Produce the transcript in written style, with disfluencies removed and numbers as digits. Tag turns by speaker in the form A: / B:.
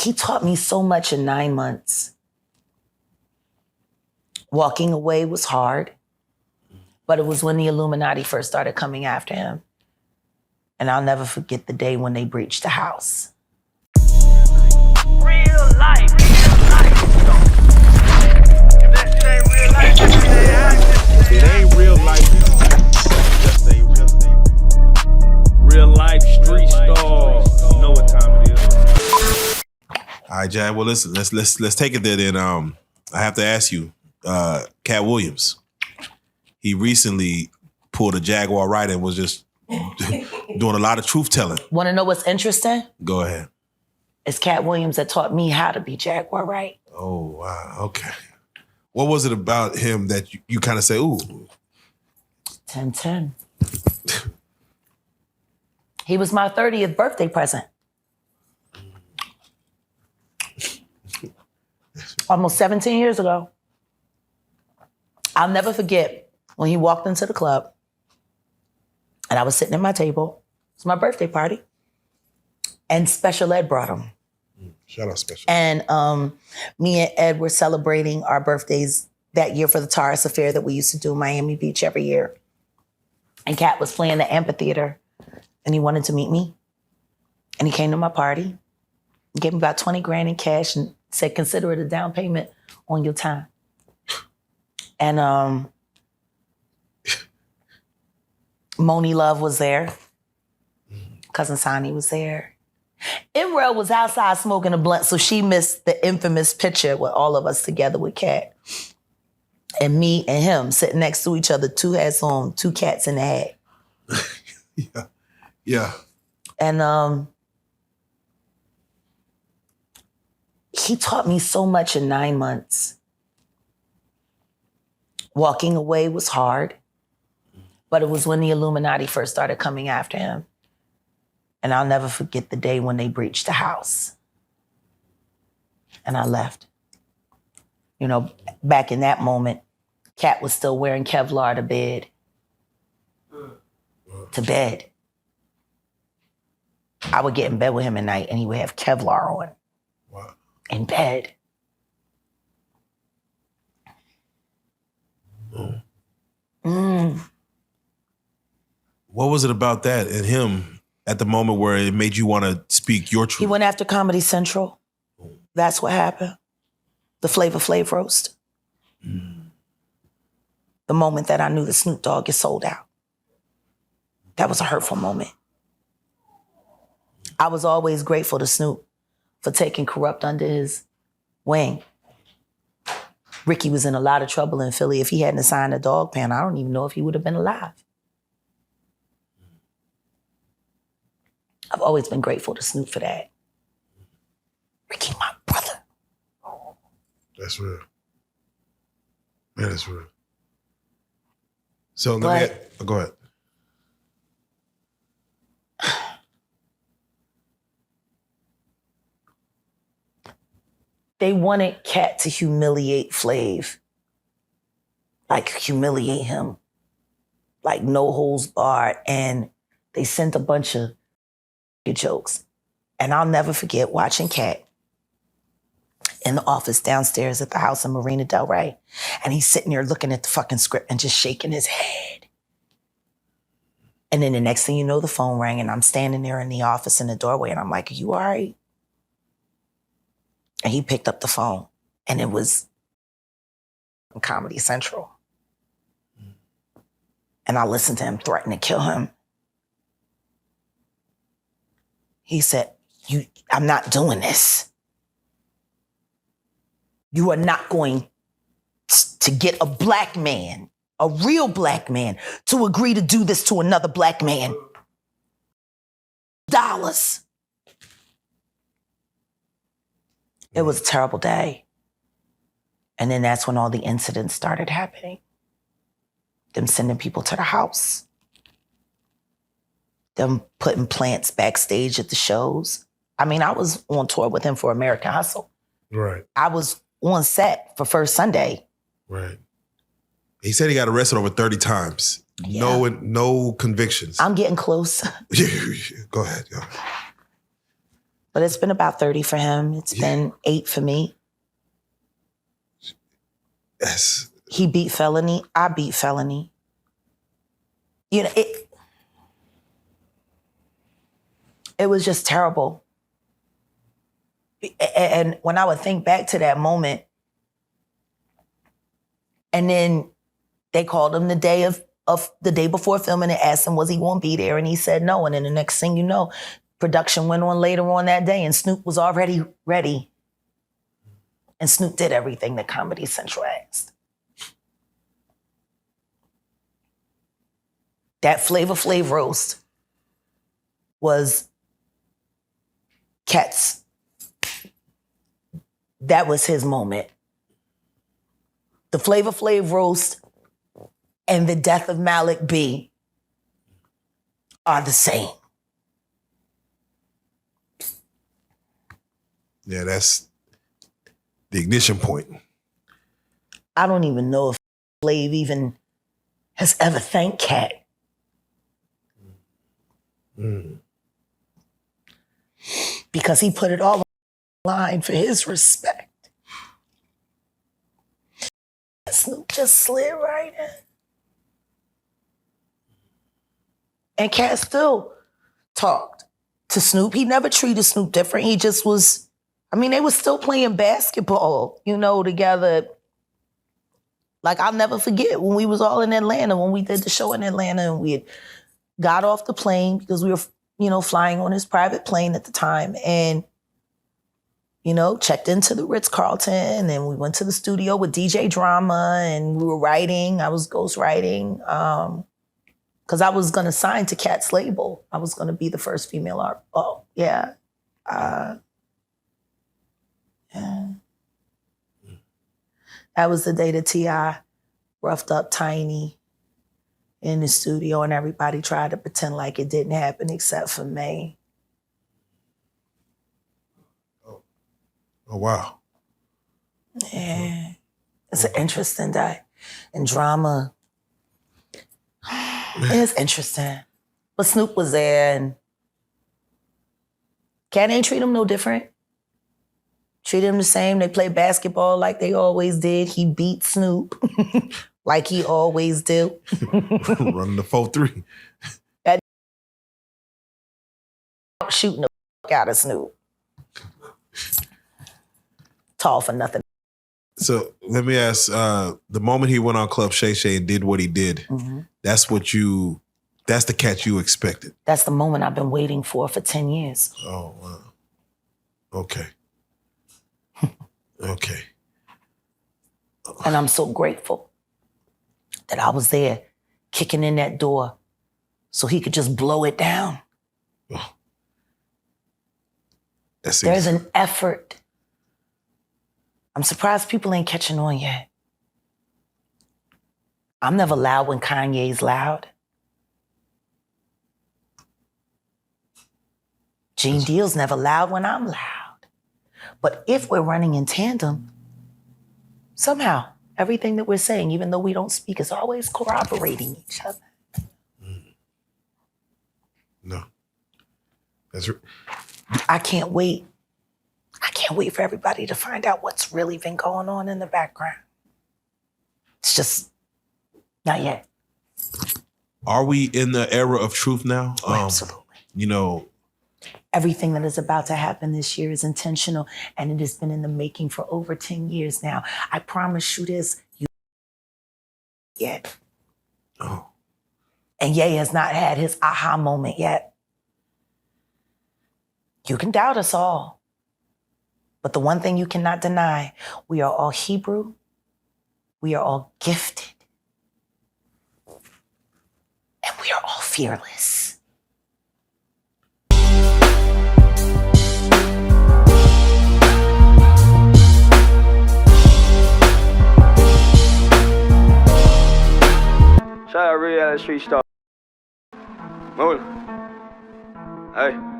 A: He taught me so much in 9 months. Walking away was hard, but it was when the Illuminati first started coming after him. And I'll never forget the day when they breached the house.
B: Real life. If that shit ain't real life,
C: it ain't real life. Just ain't real. Real life street stars. You know what time it is.
D: All right, Jag. Well, listen. Let's take it there. Then I have to ask you, Katt Williams. He recently pulled a Jaguar Wright and was just doing a lot of truth telling.
A: Want to know what's interesting?
D: Go ahead.
A: It's Katt Williams that taught me how to be Jaguar Wright.
D: Oh, wow. Okay. What was it about him that you kind of say, ooh?
A: 10-10. He was my 30th birthday present. Almost 17 years ago. I'll never forget when he walked into the club and I was sitting at my table. It's my birthday party. And Special Ed brought him.
D: Shout out Special.
A: And me and Ed were celebrating our birthdays that year for the Taurus Affair that we used to do in Miami Beach every year. And Katt was playing the amphitheater and he wanted to meet me. And he came to my party, gave me about 20 grand in cash and said, consider it a down payment on your time. And Moni Love was there. Cousin Sonny was there. Imrel was outside smoking a blunt, so she missed the infamous picture with all of us together with Katt. And me and him sitting next to each other, 2 hats on, 2 cats in the hat.
D: Yeah.
A: And he taught me so much in 9 months. Walking away was hard, but it was when the Illuminati first started coming after him. And I'll never forget the day when they breached the house. And I left. You know, back in that moment, Katt was still wearing KEVLAR to bed. To bed. I would get in bed with him at night and he would have KEVLAR on.
D: Wow.
A: In bed.
D: What was it about that and him at the moment where it made you want to speak your truth?
A: He went after Comedy Central. That's what happened. The Flavor Flav roast. The moment that I knew the Snoop Dogg is sold out. That was a hurtful moment. I was always grateful to Snoop for taking Corrupt under his wing. Ricky was in a lot of trouble in Philly. If he hadn't signed a dog pen, I don't even know if he would have been alive. I've always been grateful to Snoop for that. Ricky, my brother.
D: That's real. Man, that's real. So go ahead.
A: They wanted Katt to humiliate Flav. Like humiliate him. Like no holds barred. And they sent a bunch of jokes. And I'll never forget watching Katt in the office downstairs at the house in Marina Del Rey. And he's sitting there looking at the fucking script and just shaking his head. And then the next thing you know, the phone rang and I'm standing there in the office in the doorway and I'm like, are you all right? And he picked up the phone and it was Comedy Central. And I listened to him threaten to kill him. He said, I'm not doing this. You are not going to get a black man, a real black man, to agree to do this to another black man. $. It was a terrible day. And then that's when all the incidents started happening. Them sending people to the house. Them putting plants backstage at the shows. I mean, I was on tour with him for American Hustle.
D: Right.
A: I was on set for First Sunday.
D: Right. He said he got arrested over 30 times.
A: Yeah.
D: No convictions.
A: I'm getting close.
D: Go ahead.
A: But it's been about 30 for him. It's been 8 for me.
D: Yes.
A: He beat Felony. I beat Felony. You know, it was just terrible. And when I would think back to that moment, and then they called him the day before filming and asked him, was he going to be there? And he said no. And then the next thing you know, production went on later on that day and Snoop was already ready. And Snoop did everything that Comedy Central asked. That Flavor Flav roast was Katt's. That was his moment. The Flavor Flav roast and the death of Malik B are the same.
D: Yeah, that's the ignition point.
A: I don't even know if Flav even has ever thanked Katt. Because he put it all on the line for his respect. Snoop just slid right in. And Katt still talked to Snoop. He never treated Snoop different. He just was, I mean, they were still playing basketball, you know, together. Like, I'll never forget when we was all in Atlanta, when we did the show in Atlanta, and we had got off the plane because we were, you know, flying on his private plane at the time, and, you know, checked into the Ritz-Carlton, and we went to the studio with DJ Drama, and we were writing. I was ghostwriting, because I was going to sign to Katt's label. I was going to be the first female art. Oh, yeah. Yeah. That was the day that T.I. roughed up Tiny in the studio, and everybody tried to pretend like it didn't happen except for me.
D: Oh, wow.
A: Yeah. It's an interesting day. And Drama, it's interesting. But Snoop was there, and Katt ain't treat him no different. Treated him the same. They played basketball like they always did. He beat Snoop like he always do.
D: Running the 4-3.
A: That shooting the fuck out of Snoop. Tall for nothing.
D: So let me ask, the moment he went on Club Shay Shay and did what he did, that's the Katt you expected.
A: That's the moment I've been waiting for 10 years.
D: Oh, wow. Okay. Okay.
A: And I'm so grateful that I was there kicking in that door so he could just blow it down.
D: Oh.
A: There's an effort. I'm surprised people ain't catching on yet. I'm never loud when Kanye's loud. Gene Deal's never loud when I'm loud. But if we're running in tandem, somehow everything that we're saying, even though we don't speak, is always corroborating each other.
D: No.
A: I can't wait. I can't wait for everybody to find out what's really been going on in the background. It's just not yet.
D: Are we in the era of truth now?
A: Oh, absolutely.
D: You know,
A: everything that is about to happen this year is intentional, and it has been in the making for over 10 years now. I promise you this, you yet.
D: Oh.
A: And Ye has not had his aha moment yet. You can doubt us all, but the one thing you cannot deny, we are all Hebrew, we are all gifted, and we are all fearless.
E: Shout out Reallyfe Street Star. Move. Hey.